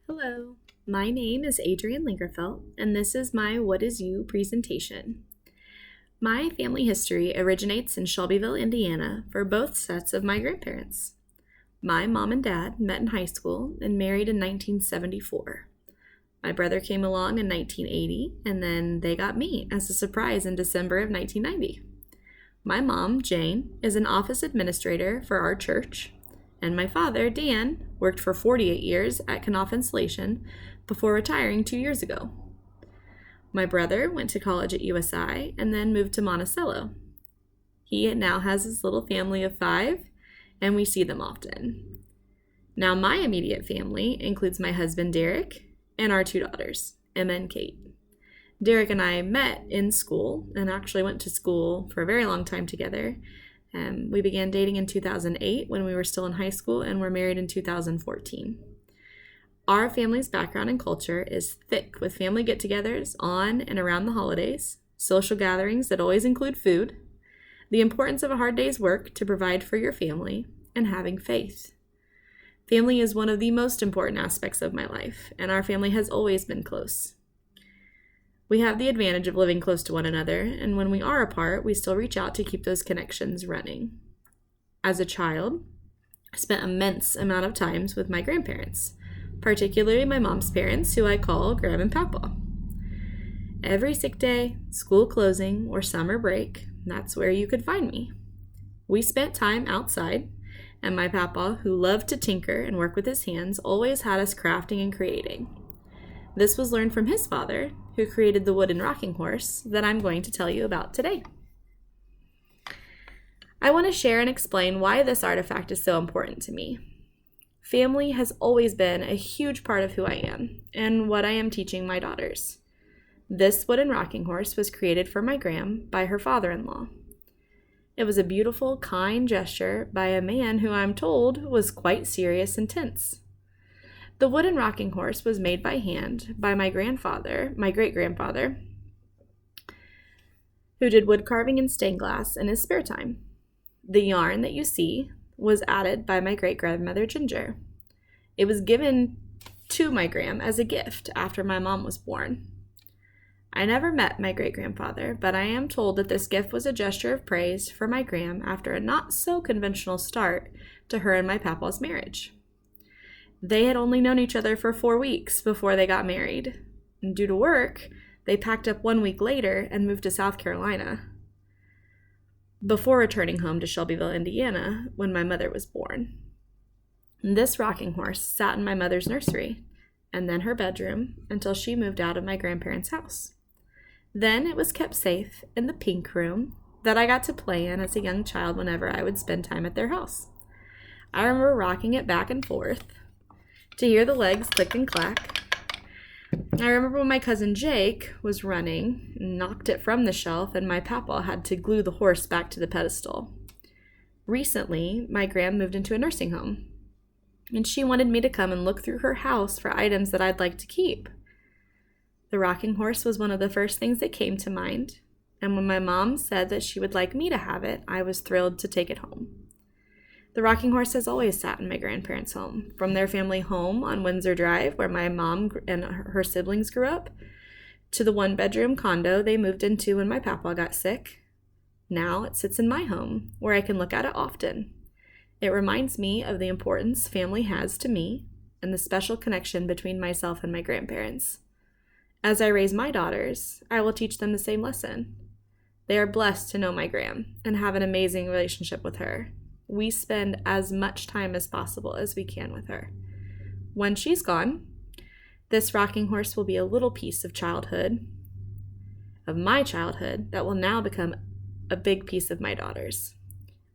Hello, my name is Adrienne Lingerfelt, and this is my What Is You presentation. My family history originates in Shelbyville, Indiana, for both sets of my grandparents. My mom and dad met in high school and married in 1974. My brother came along in 1980, and then they got me as a surprise in December of 1990. My mom, Jane, is an office administrator for our church, and my father, Dan, worked for 48 years at Knopf Insulation before retiring 2 years ago. My brother went to college at USI and then moved to Monticello. He now has his little family of 5, and we see them often. Now, my immediate family includes my husband, Derek, and our 2 daughters, Emma and Kate. Derek and I met in school and actually went to school for a very long time together. We began dating in 2008 when we were still in high school and were married in 2014. Our family's background and culture is thick with family get-togethers on and around the holidays, social gatherings that always include food, the importance of a hard day's work to provide for your family, and having faith. Family is one of the most important aspects of my life, and our family has always been close. We have the advantage of living close to one another, and when we are apart, we still reach out to keep those connections running. As a child, I spent immense amount of times with my grandparents, particularly my mom's parents, who I call Grandma and Papa. Every sick day, school closing, or summer break, that's where you could find me. We spent time outside, and my papa, who loved to tinker and work with his hands, always had us crafting and creating. This was learned from his father, who created the wooden rocking horse that I'm going to tell you about today. I want to share and explain why this artifact is so important to me. Family has always been a huge part of who I am and what I am teaching my daughters. This wooden rocking horse was created for my Gram by her father-in-law. It was a beautiful, kind gesture by a man who I'm told was quite serious and tense. The wooden rocking horse was made by hand by my great-grandfather, who did wood carving and stained glass in his spare time. The yarn that you see was added by my great-grandmother, Ginger. It was given to my Gram as a gift after my mom was born. I never met my great-grandfather, but I am told that this gift was a gesture of praise for my Gram after a not-so-conventional start to her and my papa's marriage. They had only known each other for 4 weeks before they got married. And due to work, they packed up 1 week later and moved to South Carolina before returning home to Shelbyville, Indiana, when my mother was born. This rocking horse sat in my mother's nursery and then her bedroom until she moved out of my grandparents' house. Then it was kept safe in the pink room that I got to play in as a young child whenever I would spend time at their house. I remember rocking it back and forth to hear the legs click and clack. I remember when my cousin Jake was running, knocked it from the shelf, and my papa had to glue the horse back to the pedestal. Recently, my Gram moved into a nursing home, and she wanted me to come and look through her house for items that I'd like to keep. The rocking horse was one of the first things that came to mind, and when my mom said that she would like me to have it, I was thrilled to take it home. The rocking horse has always sat in my grandparents' home, from their family home on Windsor Drive, where my mom and her siblings grew up, to the 1-bedroom condo they moved into when my papa got sick. Now it sits in my home, where I can look at it often. It reminds me of the importance family has to me and the special connection between myself and my grandparents. As I raise my daughters, I will teach them the same lesson. They are blessed to know my Gram and have an amazing relationship with her. We spend as much time as possible as we can with her. When she's gone, this rocking horse will be a little piece of my childhood, that will now become a big piece of my daughter's.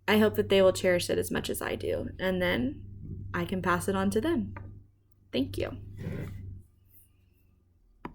I hope that they will cherish it as much as I do, and then I can pass it on to them. Thank you.